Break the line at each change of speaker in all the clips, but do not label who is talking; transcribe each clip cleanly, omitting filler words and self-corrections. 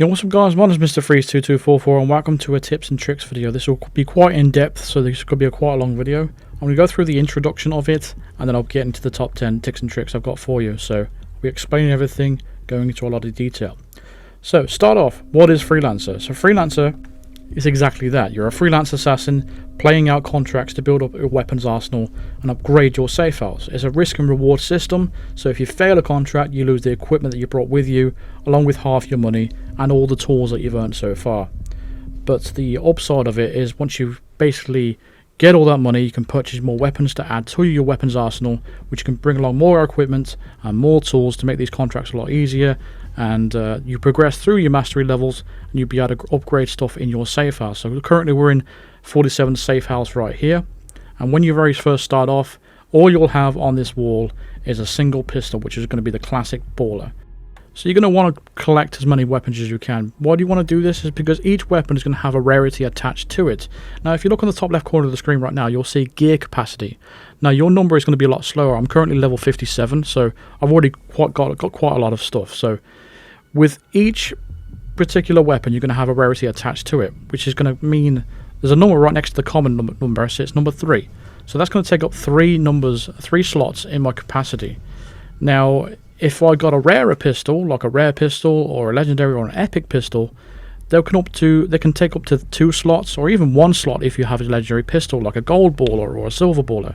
Yo, what's up guys, my name is Mr. Freeze2244 and welcome to a tips and tricks video. This will be quite in depth, so this could be quite a long video. I'm going to go through the introduction of it and then I'll get into the top 10 tips and tricks I've got for you. So we're explaining everything, going into a lot of detail. So start off, what is Freelancer? So Freelancer is exactly that. You're a freelance assassin playing out contracts to build up your weapons arsenal and upgrade your save files. It's a risk and reward system, so if you fail a contract you lose the equipment that you brought with you along with half your money and all the tools that you've earned so far. But the upside of it is once you basically get all that money, you can purchase more weapons to add to your weapons arsenal, which can bring along more equipment and more tools to make these contracts a lot easier. And you progress through your mastery levels and you'll be able to upgrade stuff in your safe house. So currently we're in 47 safe house right here, and when you very first start off, all you'll have on this wall is a single pistol, which is going to be the classic baller. So you're going to want to collect as many weapons as you can. Why do you want to do this? Is because each weapon is going to have a rarity attached to it. Now if you look on the top left corner of the screen right now, you'll see gear capacity. Now your number is going to be a lot slower. I'm currently level 57, so I've already got quite a lot of stuff. So with each particular weapon you're going to have a rarity attached to it, which is going to mean there's a number right next to the common number, so it's number 3. So that's going to take up 3 slots in my capacity. Now if I got a rarer pistol, like a rare pistol or a legendary or an epic pistol, they can take up to 2 slots or even 1 slot if you have a legendary pistol like a gold baller or a silver baller.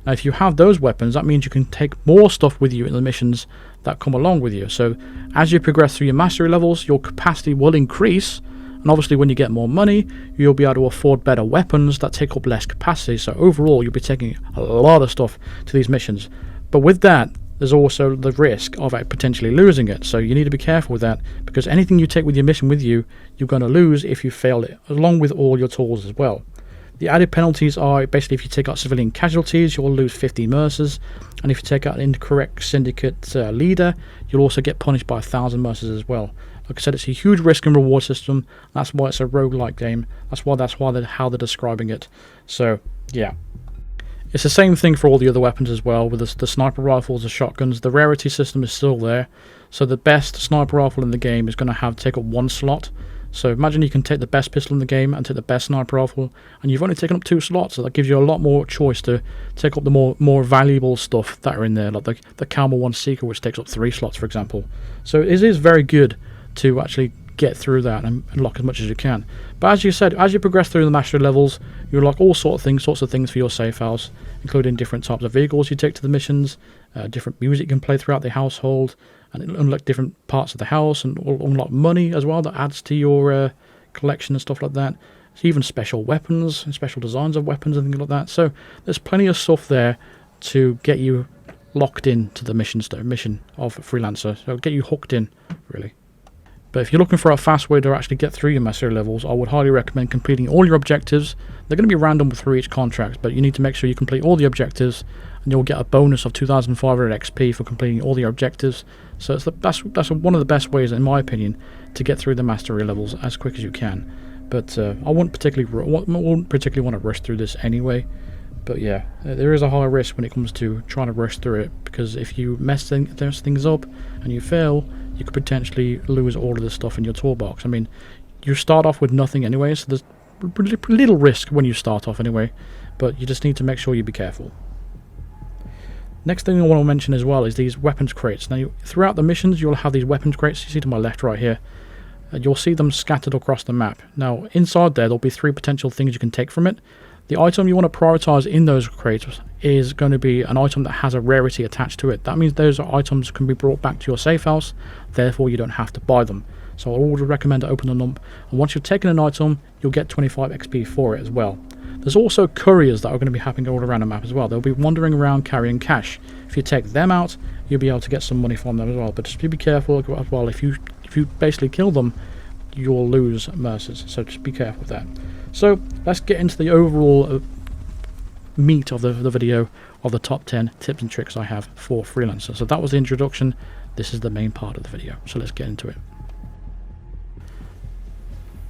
Now if you have those weapons, that means you can take more stuff with you in the missions that come along with you. So as you progress through your mastery levels, your capacity will increase, and obviously when you get more money you'll be able to afford better weapons that take up less capacity. So overall you'll be taking a lot of stuff to these missions, but with that there's also the risk of potentially losing it. So you need to be careful with that, because anything you take with your mission with you, you're going to lose if you fail it, along with all your tools as well. The added penalties are basically if you take out civilian casualties, you'll lose 50 mercers, and if you take out an incorrect syndicate leader, you'll also get punished by 1,000 mercers as well. Like I said, it's a huge risk and reward system. That's why it's a roguelike game. That's how they're describing it. So yeah. It's the same thing for all the other weapons as well, with the sniper rifles, the shotguns. The rarity system is still there, so the best sniper rifle in the game is going to take up 1 slot. So imagine you can take the best pistol in the game and take the best sniper rifle, and you've only taken up 2 slots, so that gives you a lot more choice to take up the more valuable stuff that are in there, like the Calma 1 Seeker, which takes up 3 slots, for example. So it is very good to actually get through that and unlock as much as you can. But as you said, as you progress through the mastery levels, you unlock all sorts of things for your safe house, including different types of vehicles you take to the missions, different music you can play throughout the household, and unlock different parts of the house, and unlock money as well that adds to your collection and stuff like that. So even special weapons and special designs of weapons and things like that. So there's plenty of stuff there to get you locked in to the mission of Freelancer, so get you hooked in really. But if you're looking for a fast way to actually get through your mastery levels, I would highly recommend completing all your objectives. They're going to be random through each contract, but you need to make sure you complete all the objectives, and you'll get a bonus of 2,500 XP for completing all the objectives. So that's one of the best ways, in my opinion, to get through the mastery levels as quick as you can. But I wouldn't particularly want to rush through this anyway. But yeah, there is a high risk when it comes to trying to rush through it, because if you mess things up and you fail, you could potentially lose all of this stuff in your toolbox. I mean, you start off with nothing anyway, so there's little risk when you start off anyway, but you just need to make sure you be careful. Next thing I want to mention as well is these weapons crates. Now, throughout the missions, you'll have these weapons crates. You see to my left right here. You'll see them scattered across the map. Now, inside there'll be 3 potential things you can take from it. The item you want to prioritize in those crates is going to be an item that has a rarity attached to it. That means those items can be brought back to your safe house, therefore you don't have to buy them. So I would recommend to open them up, and once you've taken an item, you'll get 25 XP for it as well. There's also couriers that are going to be happening all around the map as well. They'll be wandering around carrying cash. If you take them out, you'll be able to get some money from them as well. But just be careful as well. If you basically kill them, you'll lose mercers. So just be careful with that. So let's get into the overall meat of the video of the top 10 tips and tricks I have for Freelancer. So that was the introduction. This is the main part of the video. So let's get into it.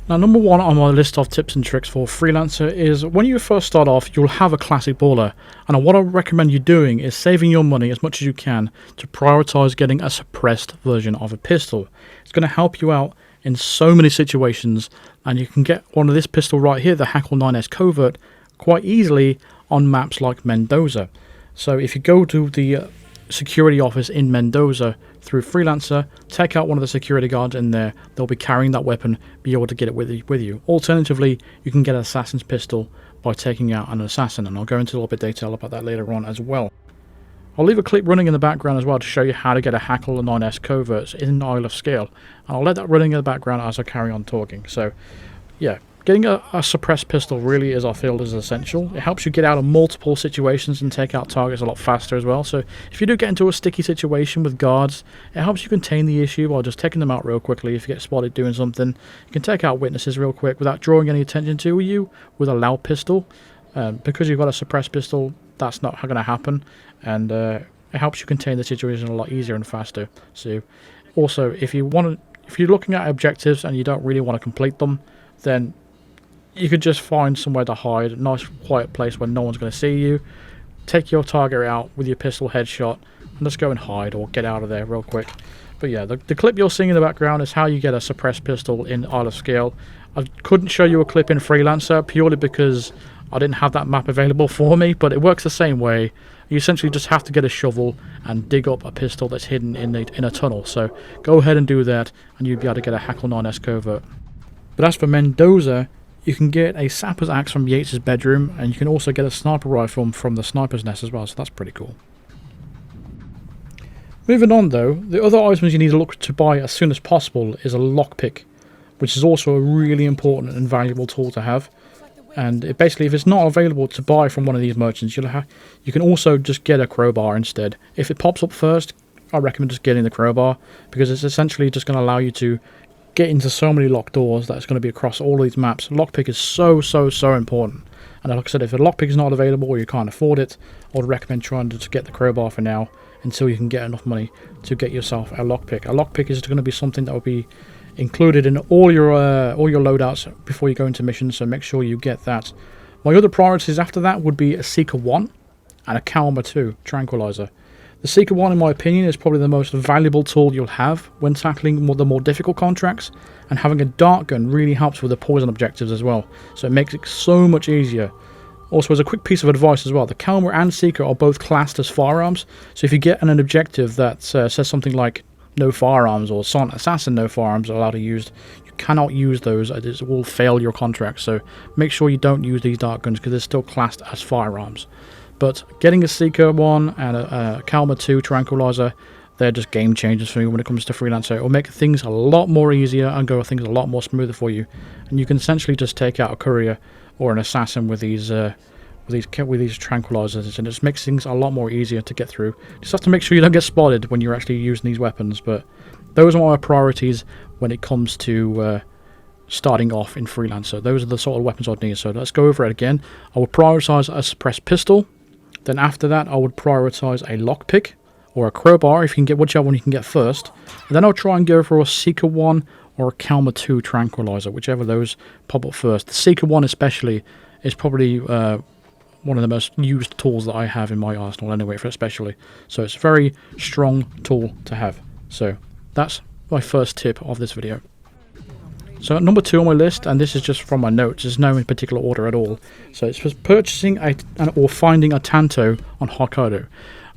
Now, number 1 on my list of tips and tricks for Freelancer is when you first start off, you'll have a classic baller. And what I recommend you doing is saving your money as much as you can to prioritize getting a suppressed version of a pistol. It's going to help you out in so many situations, and you can get one of this pistol right here, the Hackle 9S Covert, quite easily on maps like Mendoza. So if you go to the security office in Mendoza through Freelancer, take out one of the security guards in there, they'll be carrying that weapon, be able to get it with you. Alternatively, you can get an assassin's pistol by taking out an assassin, and I'll go into a little bit of detail about that later on as well. I'll leave a clip running in the background as well to show you how to get a Hackle 9S Covert in Isle of Scale, and I'll let that running in the background as I carry on talking. So yeah, getting a suppressed pistol really is, I feel, is essential. It helps you get out of multiple situations and take out targets a lot faster as well. So if you do get into a sticky situation with guards, it helps you contain the issue by just taking them out real quickly. If you get spotted doing something, you can take out witnesses real quick without drawing any attention to you with a loud pistol. Because you've got a suppressed pistol, that's not going to happen, and it helps you contain the situation a lot easier and faster. So also, if you're looking at objectives and you don't really want to complete them, then you could just find somewhere to hide, a nice quiet place where no one's going to see you, take your target out with your pistol headshot, and just go and hide or get out of there real quick. But yeah, the clip you're seeing in the background is how you get a suppressed pistol in Isle of Scale. I couldn't show you a clip in Freelancer purely because I didn't have that map available for me, but it works the same way. You essentially just have to get a shovel and dig up a pistol that's hidden in a tunnel. So go ahead and do that, and you'll be able to get a Hackle 9S Covert. But as for Mendoza, you can get a sapper's axe from Yates's bedroom, and you can also get a sniper rifle from the sniper's nest as well, so that's pretty cool. Moving on though, the other items you need to look to buy as soon as possible is a lockpick, which is also a really important and valuable tool to have. And basically, if it's not available to buy from one of these merchants, you can also just get a crowbar instead. If it pops up first, I recommend just getting the crowbar, because it's essentially just going to allow you to get into so many locked doors that it's going to be across all these maps. Lockpick is so important. And like I said, if a lockpick is not available or you can't afford it, I would recommend trying to get the crowbar for now until you can get enough money to get yourself a lockpick. A lockpick is going to be something that will be included in all your loadouts before you go into missions, so make sure you get that. My other priorities after that would be a Seeker 1 and a Calmer 2 Tranquilizer. The Seeker 1, in my opinion, is probably the most valuable tool you'll have when tackling the more difficult contracts, and having a dart gun really helps with the poison objectives as well, so it makes it so much easier. Also, as a quick piece of advice as well, the Calmer and Seeker are both classed as firearms, so if you get an objective that says something like no firearms or Silent Assassin no firearms are allowed to use, you cannot use those, it will fail your contract. So make sure you don't use these dart guns because they're still classed as firearms. But getting a Seeker 1 and a Calmer 2 Tranquilizer, they're just game changers for me when it comes to Freelancer. It will make things a lot more easier and go things a lot more smoother for you, and you can essentially just take out a courier or an assassin with these tranquilizers, and it just makes things a lot more easier to get through. Just have to make sure you don't get spotted when you're actually using these weapons. But those are my priorities when it comes to starting off in Freelancer. Those are the sort of weapons I'd need. So let's go over it again. I would prioritize a suppressed pistol. Then after that, I would prioritize a lockpick or a crowbar if you can get whichever one you can get first. And then I'll try and go for a Seeker 1 or a Calmer 2 Tranquilizer, whichever those pop up first. The Seeker 1 especially is probably one of the most used tools that I have in my arsenal anyway, especially. So it's a very strong tool to have. So that's my first tip of this video. So at number 2 on my list, and this is just from my notes, there's no in particular order at all. So it's for purchasing or finding a Tanto on Hokkaido.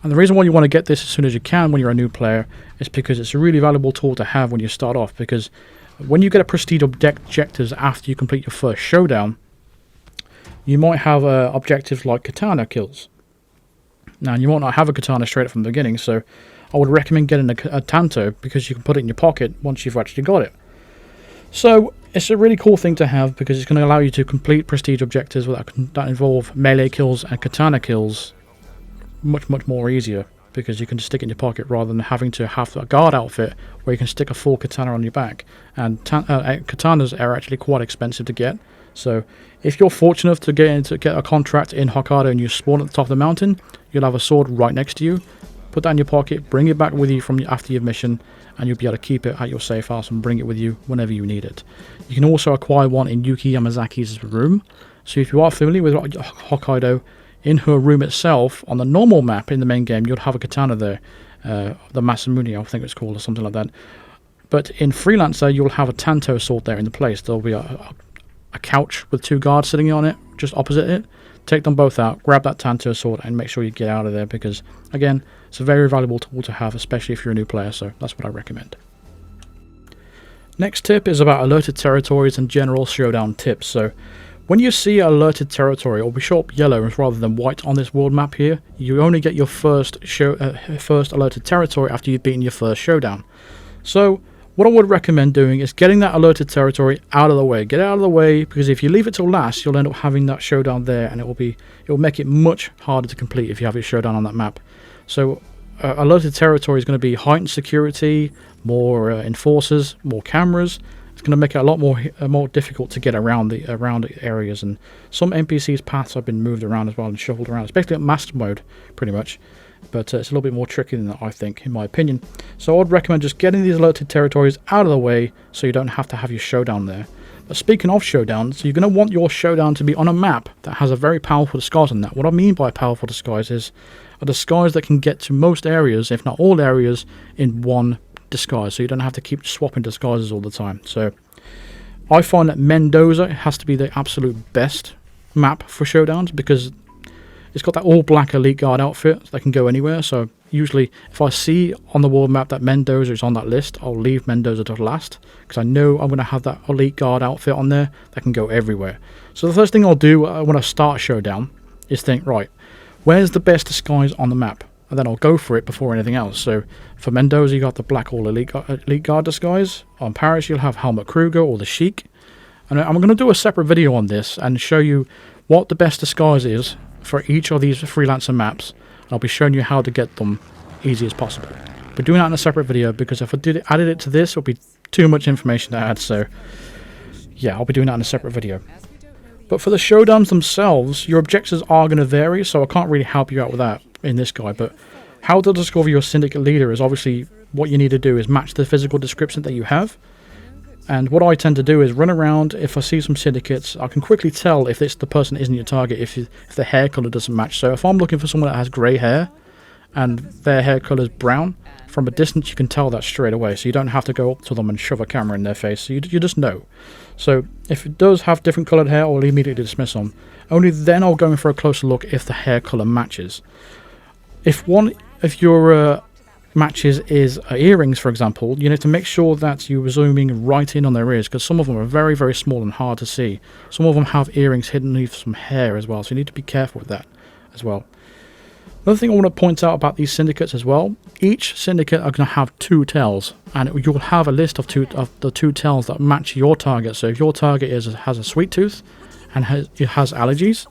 And the reason why you want to get this as soon as you can when you're a new player is because it's a really valuable tool to have when you start off, because when you get a prestige objectives after you complete your first showdown, you might have objectives like katana kills. Now, you might not have a katana straight from the beginning, so I would recommend getting a Tanto, because you can put it in your pocket once you've actually got it. So it's a really cool thing to have, because it's going to allow you to complete prestige objectives that involve melee kills and katana kills much more easier, because you can just stick it in your pocket rather than having to have a guard outfit where you can stick a full katana on your back. And katanas are actually quite expensive to get. So if you're fortunate to get a contract in Hokkaido and you spawn at the top of the mountain, you'll have a sword right next to you. Put that in your pocket, bring it back with you from after your mission, and you'll be able to keep it at your safe house and bring it with you whenever you need it. You can also acquire one in Yuki Yamazaki's room. So if you are familiar with Hokkaido, in her room itself, on the normal map in the main game, you'll have a katana there. The Masamune, I think it's called, or something like that. But in Freelancer, you'll have a Tanto sword there in the place. There'll be a couch with 2 guards sitting on it, just opposite it. Take them both out, grab that Tanto sword, and make sure you get out of there because, again, it's a very valuable tool to have, especially if you're a new player, so that's what I recommend. Next tip is about alerted territories and general Showdown tips. So when you see alerted territory, it will show up yellow rather than white on this world map here. You only get your first alerted territory after you've beaten your first Showdown. So what I would recommend doing is getting that alerted territory out of the way. Get it out of the way, because if you leave it till last, you'll end up having that Showdown there, and it will make it much harder to complete if you have your Showdown on that map. So alerted territory is going to be heightened security, more enforcers, more cameras. It's going to make it a lot more difficult to get around the areas, and some NPCs' paths have been moved around as well and shuffled around, especially at master mode, pretty much. But it's a little bit more tricky than that, I think, in my opinion. So I would recommend just getting these alerted territories out of the way so you don't have to have your Showdown there. But speaking of Showdown, so you're going to want your Showdown to be on a map that has a very powerful disguise on that. What I mean by powerful disguise is a disguise that can get to most areas, if not all areas, in one disguise. So you don't have to keep swapping disguises all the time. So I find that Mendoza has to be the absolute best map for Showdowns because it's got that all-black Elite Guard outfit that can go anywhere. So usually if I see on the world map that Mendoza is on that list, I'll leave Mendoza to last because I know I'm going to have that Elite Guard outfit on there that can go everywhere. So the first thing I'll do when I start Showdown is think, right, where's the best disguise on the map? And then I'll go for it before anything else. So for Mendoza, you got the black all Elite Guard disguise. On Paris, you'll have Helmut Kruger or the Sheik. And I'm going to do a separate video on this and show you what the best disguise is for each of these Freelancer maps, and I'll be showing you how to get them easy as possible. But doing that in a separate video because if I added it to this, it'll be too much information to add. So yeah, I'll be doing that in a separate video. But for the Showdowns themselves, your objectives are going to vary, so I can't really help you out with that in this guide. But how to discover your syndicate leader is obviously what you need to do is match the physical description that you have. And what I tend to do is run around. If I see some syndicates, I can quickly tell if the person isn't your target, if the hair colour doesn't match. So if I'm looking for someone that has grey hair and their hair colour is brown, from a distance you can tell that straight away. So you don't have to go up to them and shove a camera in their face. So you just know. So if it does have different coloured hair, I'll immediately dismiss them. Only then I'll go in for a closer look if the hair colour matches. If your matches is earrings, for example, you need to make sure that you're zooming right in on their ears because some of them are very, very small and hard to see. Some of them have earrings hidden underneath some hair as well, so you need to be careful with that as well. Another thing I want to point out about these syndicates as well, each syndicate are going to have 2 tells, and you'll have a list of the 2 tells that match your target. So if your target has a sweet tooth and it has allergies,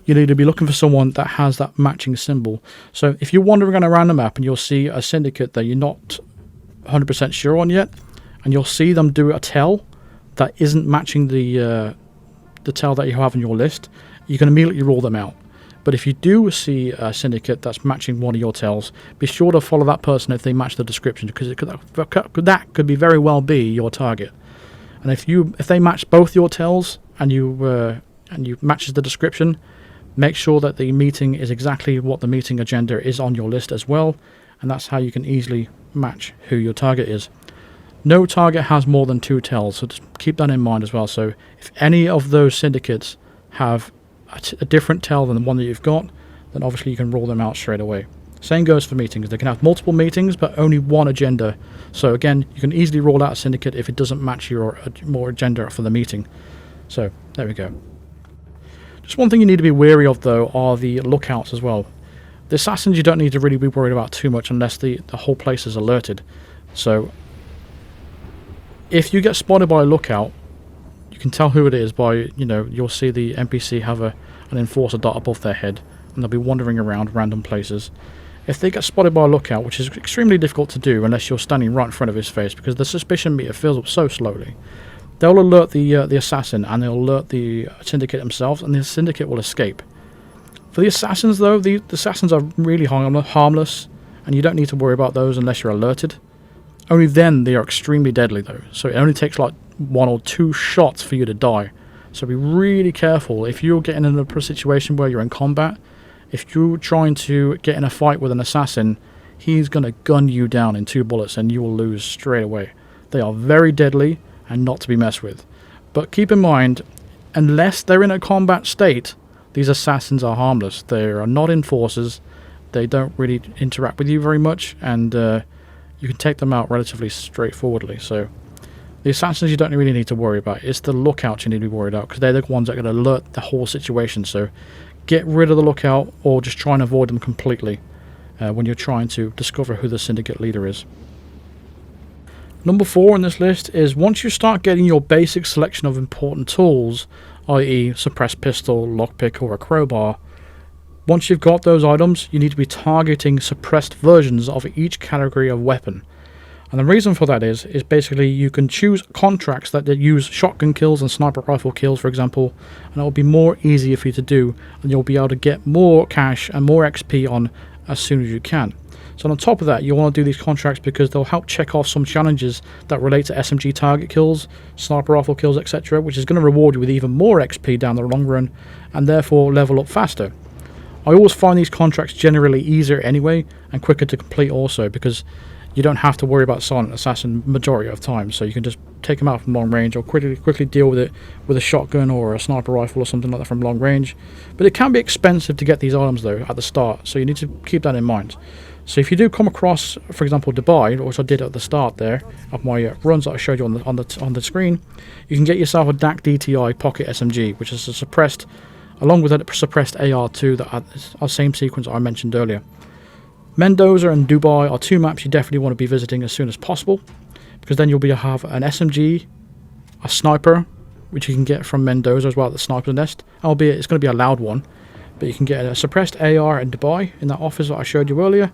you need to be looking for someone that has that matching symbol. So if you're wandering around the map and you'll see a syndicate that you're not 100% sure on yet, and you'll see them do a tell that isn't matching the tell that you have on your list, you can immediately rule them out. But if you do see a syndicate that's matching one of your tells, be sure to follow that person if they match the description, because that could be very well be your target. And if they match both your tells and you matches the description, make sure that the meeting is exactly what the meeting agenda is on your list as well, and that's how you can easily match who your target is. No target has more than 2 tells, so just keep that in mind as well. So if any of those syndicates have a different tell than the one that you've got, then obviously you can rule them out straight away. Same goes for meetings. They can have multiple meetings but only one agenda. So again, you can easily rule out a syndicate if it doesn't match your more agenda for the meeting. So there we go. Just one thing you need to be wary of though are the lookouts as well. The assassins you don't need to really be worried about too much unless the whole place is alerted. So if you get spotted by a lookout, you can tell who it is by, you'll see the NPC have an enforcer dot above their head and they'll be wandering around random places. If they get spotted by a lookout, which is extremely difficult to do unless you're standing right in front of his face because the suspicion meter fills up so slowly, they'll alert the assassin and they'll alert the syndicate themselves, and the syndicate will escape. For the assassins though, the assassins are really harmless and you don't need to worry about those unless you're alerted. Only then they are extremely deadly though, so it only takes like 1 or 2 shots for you to die. So be really careful if you're getting in a situation where you're in combat. If you're trying to get in a fight with an assassin, he's going to gun you down in 2 bullets and you will lose straight away. They are very deadly and not to be messed with. But keep in mind, unless they're in a combat state, these assassins are harmless. They are not enforcers. They don't really interact with you very much, and you can take them out relatively straightforwardly. So the assassins you don't really need to worry about. It's the lookouts you need to be worried about, because they're the ones that are going to alert the whole situation. So get rid of the lookout, or just try and avoid them completely when you're trying to discover who the syndicate leader is. Number 4 on this list is, once you start getting your basic selection of important tools, i.e. suppressed pistol, lockpick, or a crowbar, once you've got those items, you need to be targeting suppressed versions of each category of weapon. And the reason for that is basically you can choose contracts that use shotgun kills and sniper rifle kills, for example, and it will be more easier for you to do, and you'll be able to get more cash and more XP on as soon as you can. So on top of that, you want to do these contracts because they'll help check off some challenges that relate to SMG target kills, sniper rifle kills, etc., which is going to reward you with even more XP down the long run, and therefore level up faster. I always find these contracts generally easier anyway, and quicker to complete also, because you don't have to worry about silent assassin majority of time, so you can just take them out from long range, or quickly deal with it with a shotgun or a sniper rifle or something like that from long range. But it can be expensive to get these items though at the start, so you need to keep that in mind. So if you do come across, for example, Dubai, which I did at the start there of my runs that I showed you on the screen, you can get yourself a DAC DTI Pocket SMG, which is a suppressed, along with a suppressed AR2 that are the same sequence I mentioned earlier. Mendoza and Dubai are 2 maps you definitely want to be visiting as soon as possible, because then you'll have an SMG, a sniper, which you can get from Mendoza as well at the sniper's nest, albeit it's going to be a loud one, but you can get a suppressed AR in Dubai in that office that I showed you earlier,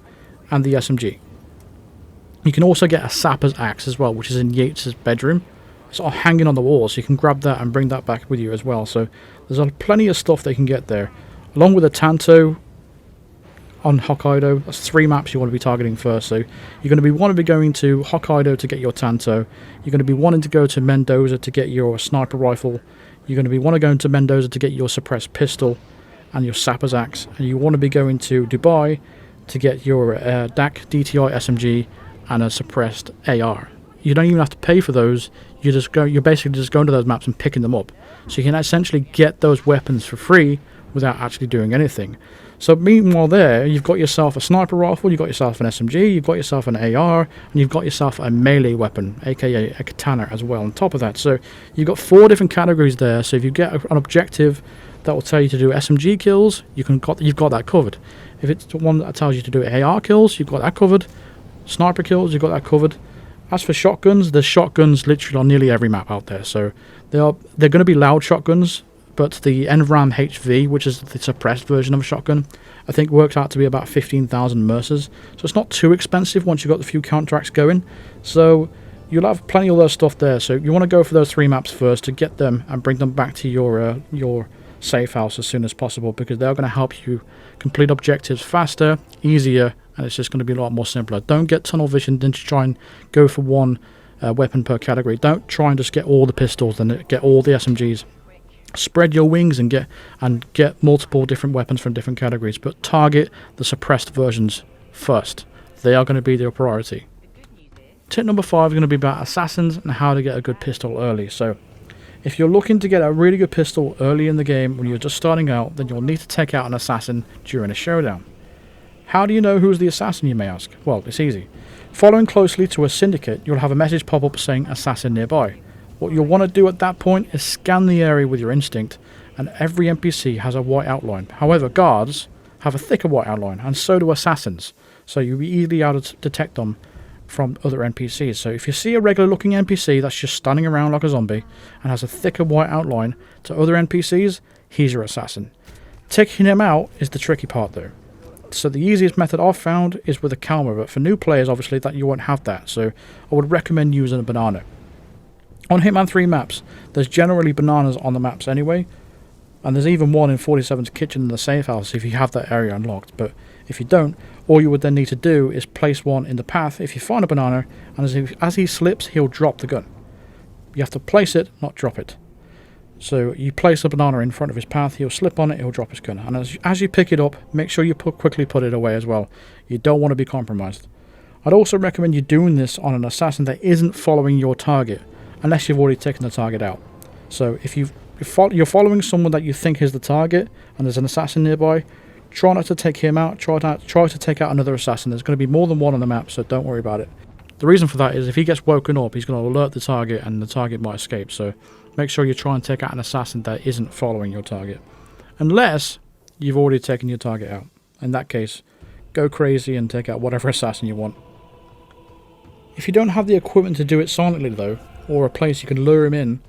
and the SMG. You can also get a sapper's axe as well, which is in Yates's bedroom. It's sort of hanging on the wall, so you can grab that and bring that back with you as well. So there's plenty of stuff that you can get there, along with a Tanto on Hokkaido. That's 3 maps you want to be targeting first. So you're going to want to be going to Hokkaido to get your Tanto. You're going to be wanting to go to Mendoza to get your sniper rifle. You're going to want to go to Mendoza to get your suppressed pistol and your sapper's axe, and you want to be going to Dubai to get your DAC DTI SMG and a suppressed AR. You don't even have to pay for those. You're basically just going to those maps and picking them up. So you can essentially get those weapons for free without actually doing anything. So meanwhile there, you've got yourself a sniper rifle, you've got yourself an SMG, you've got yourself an AR, and you've got yourself a melee weapon, aka a katana as well on top of that. So you've got 4 different categories there. So if you get an objective that will tell you to do SMG kills, you've got that covered. If it's the one that tells you to do AR kills, you've got that covered. Sniper kills, you've got that covered. As for shotguns, there's shotguns literally on nearly every map out there. So they're going to be loud shotguns, but the NVRAM HV, which is the suppressed version of a shotgun, I think works out to be about 15,000 Mercers. So it's not too expensive once you've got the few contracts going. So you'll have plenty of those stuff there. So you want to go for those 3 maps first to get them and bring them back to your safe house as soon as possible, because they're going to help you complete objectives faster, easier, and it's just going to be a lot more simpler. Don't get tunnel vision and just try and go for one weapon per category. Don't try and just get all the pistols and get all the SMGs. Spread your wings and get multiple different weapons from different categories, but target the suppressed versions first. They are going to be your priority. Tip number 5 is going to be about assassins and how to get a good pistol early. So if you're looking to get a really good pistol early in the game when you're just starting out, then you'll need to take out an assassin during a showdown. How do you know who's the assassin, you may ask? Well, it's easy. Following closely to a syndicate, you'll have a message pop up saying assassin nearby. What you'll want to do at that point is scan the area with your instinct, and every NPC has a white outline. However, guards have a thicker white outline, and so do assassins, so you'll be easily able to detect them from other NPCs. So if you see a regular looking NPC that's just standing around like a zombie and has a thicker white outline to other NPCs, he's your assassin. Taking him out is the tricky part though. So the easiest method I've found is with a camera, but for new players obviously that you won't have that, so I would recommend using a banana. On Hitman 3 maps, there's generally bananas on the maps anyway, and there's even one in 47's kitchen in the safe house if you have that area unlocked. But if you don't, all you would then need to do is place one in the path if you find a banana, and as he slips, he'll drop the gun. You have to place it, not drop it. So you place a banana in front of his path, he'll slip on it, he'll drop his gun. And as you pick it up, make sure you quickly put it away as well. You don't want to be compromised. I'd also recommend you doing this on an assassin that isn't following your target, unless you've already taken the target out. So if you're following someone that you think is the target, and there's an assassin nearby, try not to take him out, try to take out another assassin. There's going to be more than one on the map, so don't worry about it. The reason for that is if he gets woken up, he's going to alert the target, and the target might escape, so make sure you try and take out an assassin that isn't following your target. Unless you've already taken your target out. In that case, go crazy and take out whatever assassin you want. If you don't have the equipment to do it silently though, or a place you can lure him in,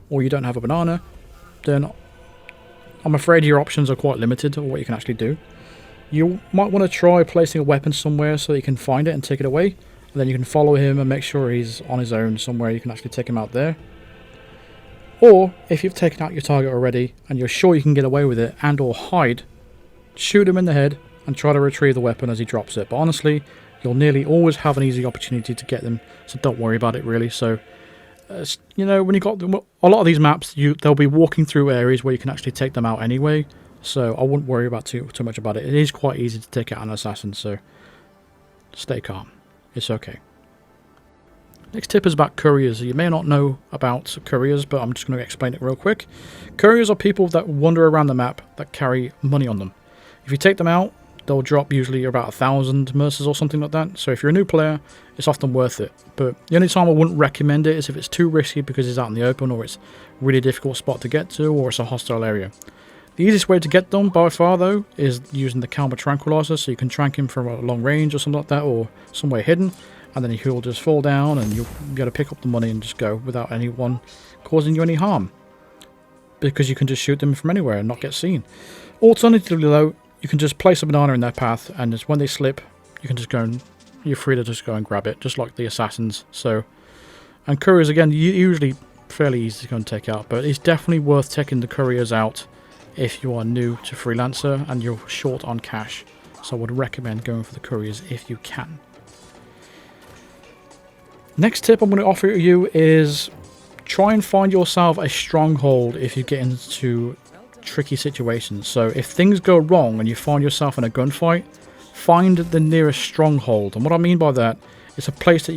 or you don't have a banana, then I'm afraid your options are quite limited on what you can actually do. You might want to try placing a weapon somewhere so that you can find it and take it away, and then you can follow him and make sure he's on his own somewhere you can actually take him out there. Or, if you've taken out your target already, and you're sure you can get away with it and or hide, shoot him in the head and try to retrieve the weapon as he drops it. But honestly, you'll nearly always have an easy opportunity to get them, so don't worry about it really. So, you know, when you got them, a lot of these maps, they'll be walking through areas where you can actually take them out anyway. So I wouldn't worry about too much about it. It is quite easy to take out an assassin, so stay calm. It's okay. Next tip is about couriers. You may not know about couriers, but I'm just going to explain it real quick. Couriers are people that wander around the map that carry money on them. If you take them out, they'll drop usually about 1,000 mercers or something like that. So if you're a new player, it's often worth it. But the only time I wouldn't recommend it is if it's too risky because it's out in the open, or it's a really difficult spot to get to, or it's a hostile area. The easiest way to get them by far though is using the Calmer Tranquilizer, so you can trank him from a long range or something like that, or somewhere hidden, and then he'll just fall down and you'll be able to pick up the money and just go without anyone causing you any harm, because you can just shoot them from anywhere and not get seen. Alternatively though, you can just place a banana in their path, and just when they slip, you can just go and you're free to just go and grab it, just like the assassins. So, and couriers again, usually fairly easy to go and take out, but it's definitely worth taking the couriers out if you are new to Freelancer and you're short on cash. So I would recommend going for the couriers if you can. Next tip I'm going to offer you is try and find yourself a stronghold if you get into tricky situations. So if things go wrong and you find yourself in a gunfight, find the nearest stronghold. And what I mean by that, it's a place that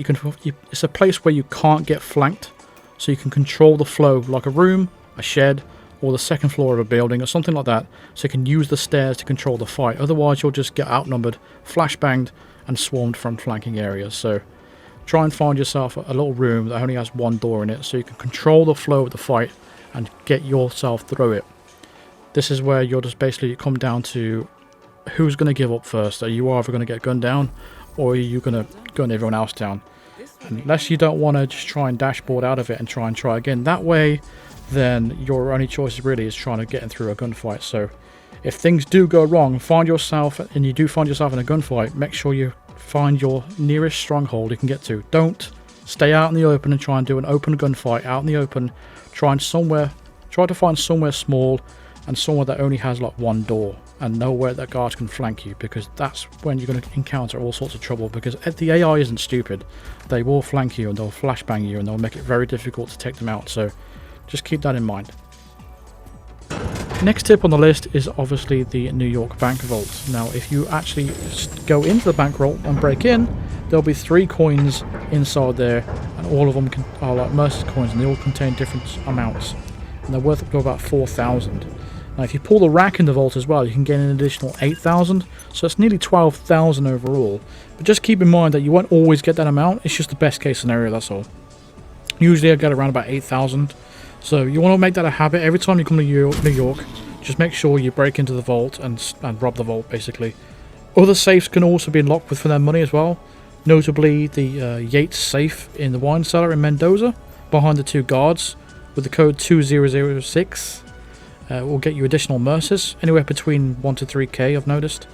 it's a place where you can't get flanked, so you can control the flow, like a room, a shed, or the second floor of a building or something like that, so you can use the stairs to control the fight. Otherwise you'll just get outnumbered, flashbanged, and swarmed from flanking areas. So try and find yourself a little room that only has one door in it, so you can control the flow of the fight and get yourself through it. This is where you'll just basically come down to who's going to give up first. Are you either going to get gunned down, or are you going to gun everyone else down? Unless you don't want to just try and dashboard out of it and try again. That way, then your only choice really is trying to get in through a gunfight. So if things do go wrong, and you do find yourself in a gunfight, make sure you find your nearest stronghold you can get to. Don't stay out in the open and try and do an open gunfight out in the open. Try to find somewhere small and somewhere that only has like one door, and nowhere that guards can flank you, because that's when you're going to encounter all sorts of trouble, because the AI isn't stupid. They will flank you and they'll flashbang you and they'll make it very difficult to take them out, so just keep that in mind. Next tip on the list is obviously the New York Bank Vault. Now if you actually go into the bank vault and break in, there'll be 3 coins inside there, and all of them are like Mercer's coins, and they all contain different amounts, and they're worth up to about 4,000. Now if you pull the rack in the vault as well, you can get an additional 8,000, so it's nearly 12,000 overall. But just keep in mind that you won't always get that amount. It's just the best case scenario, that's all. Usually I get around about 8,000. So you want to make that a habit. Every time you come to New York, just make sure you break into the vault and rob the vault, basically. Other safes can also be unlocked for their money as well. Notably the Yates safe in the wine cellar in Mendoza, behind the 2 guards, with the code 2006. Will get you additional mercers, anywhere between 1 to 3k I've noticed.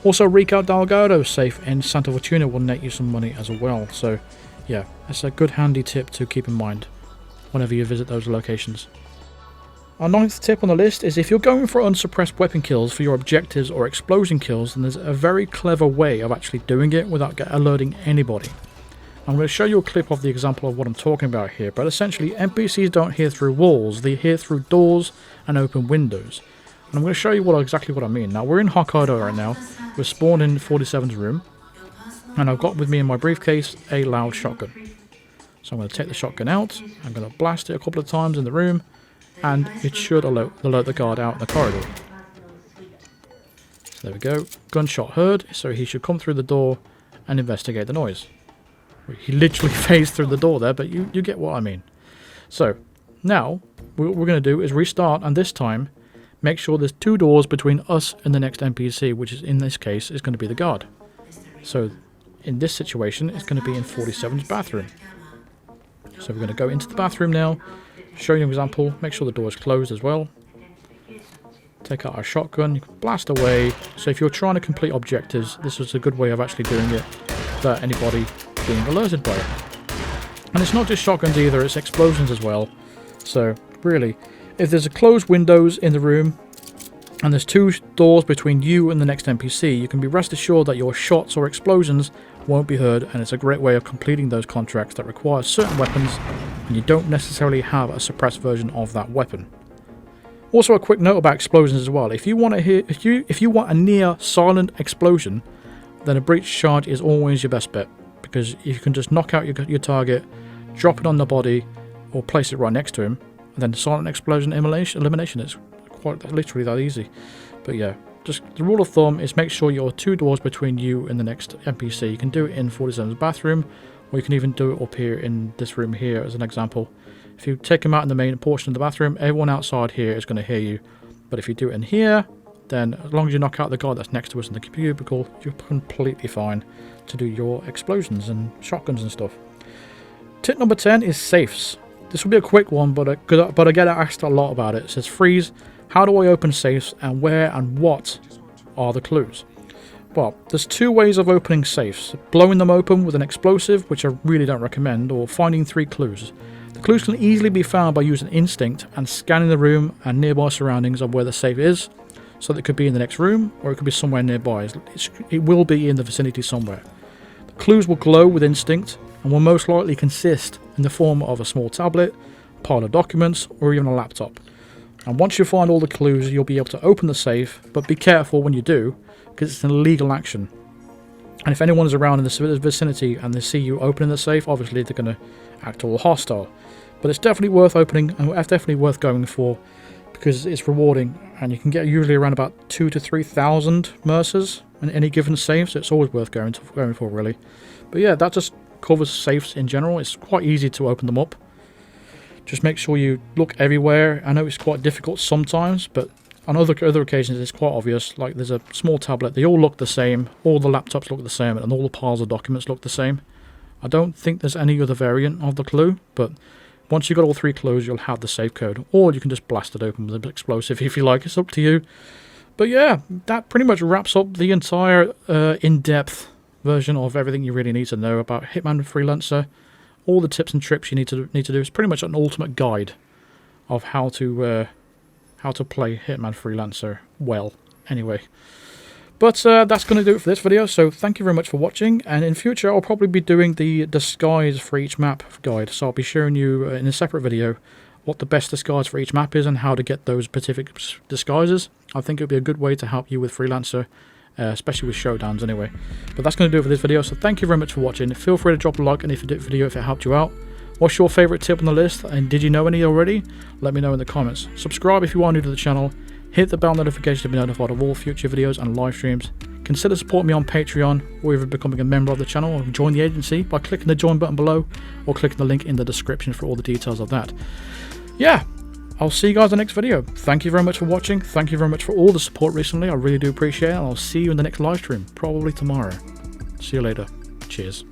Also Rico Delgado safe in Santa Fortuna will net you some money as well. So yeah, that's a good handy tip to keep in mind whenever you visit those locations. Our 9th tip on the list is if you're going for unsuppressed weapon kills for your objectives or explosion kills, then there's a very clever way of actually doing it without alerting anybody. I'm going to show you a clip of the example of what I'm talking about here, but essentially NPCs don't hear through walls, they hear through doors and open windows. And I'm going to show you exactly what I mean. Now we're in Hokkaido right now, we're spawned in 47's room, And I've got with me in my briefcase a loud shotgun. So I'm going to take the shotgun out, I'm going to blast it a couple of times in the room, and it should alert the guard out in the corridor. So there we go, gunshot heard, so he should come through the door and investigate the noise. He literally phased through the door there, but you get what I mean. So now what we're going to do is restart, and this time make sure there's 2 doors between us and the next NPC, which is in this case is going to be the guard. So in this situation it's going to be in 47's bathroom. So we're going to go into the bathroom now, show you an example, make sure the door is closed as well. Take out our shotgun, you can blast away. So if you're trying to complete objectives, this is a good way of actually doing it without anybody being alerted by it. And it's not just shotguns either, it's explosions as well. So really, if there's a closed windows in the room and there's 2 doors between you and the next NPC, you can be rest assured that your shots or explosions won't be heard, and it's a great way of completing those contracts that require certain weapons and you don't necessarily have a suppressed version of that weapon. Also, a quick note about explosions as well. If you want a near silent explosion, then a breach charge is always your best bet, because you can just knock out your target, drop it on the body, or place it right next to him, and then silent explosion elimination is quite literally that easy. But yeah, just the rule of thumb is make sure you're 2 doors between you and the next NPC. You can do it in 47's bathroom, or you can even do it up here in this room here as an example. If you take him out in the main portion of the bathroom, everyone outside here is going to hear you. But if you do it in here, then as long as you knock out the guy that's next to us in the cubicle, you're completely fine to do your explosions and shotguns and stuff. Tip number 10 is safes. This will be a quick one, but I get asked a lot about it. It says, Freeze, how do I open safes, and where and what are the clues? Well, there's 2 ways of opening safes. Blowing them open with an explosive, which I really don't recommend, or finding 3 clues. The clues can easily be found by using instinct and scanning the room and nearby surroundings of where the safe is. So that it could be in the next room, or it could be somewhere nearby. It will be in the vicinity somewhere. The clues will glow with instinct and will most likely consist in the form of a small tablet, pile of documents, or even a laptop. And once you find all the clues, you'll be able to open the safe, but be careful when you do, because it's an illegal action. And if anyone is around in the vicinity and they see you opening the safe, obviously they're going to act all hostile. But it's definitely worth opening, and it's definitely worth going for, because it's rewarding, and you can get usually around about 2,000 to 3,000 mercers in any given safe, so it's always worth going for, really. But yeah, that just covers safes in general. It's quite easy to open them up. Just make sure you look everywhere. I know it's quite difficult sometimes, but on other occasions it's quite obvious. Like there's a small tablet, they all look the same, all the laptops look the same, and all the piles of documents look the same. I don't think there's any other variant of the clue, but once you've got all 3 clues, you'll have the safe code, or you can just blast it open with an explosive if you like. It's up to you. But yeah, that pretty much wraps up the entire in-depth version of everything you really need to know about Hitman Freelancer. All the tips and tricks you need to do. It's pretty much an ultimate guide of how to play Hitman Freelancer well. Anyway, but that's going to do it for this video. So thank you very much for watching, and in future I'll probably be doing the disguise for each map guide. So I'll be showing you in a separate video what the best disguise for each map is and how to get those specific disguises. I think it would be a good way to help you with Freelancer, especially with showdowns anyway. But that's going to do it for this video, so thank you very much for watching. Feel free to drop a like on this video if it helped you out. What's your favourite tip on the list, and did you know any already? Let me know in the comments. Subscribe if you are new to the channel, hit the bell notification to be notified of all future videos and live streams. Consider supporting me on Patreon, or even becoming a member of the channel, or join the agency by clicking the join button below, or clicking the link in the description for all the details of that. Yeah, I'll see you guys in the next video. Thank you very much for watching. Thank you very much for all the support recently. I really do appreciate it. And I'll see you in the next live stream, probably tomorrow. See you later. Cheers.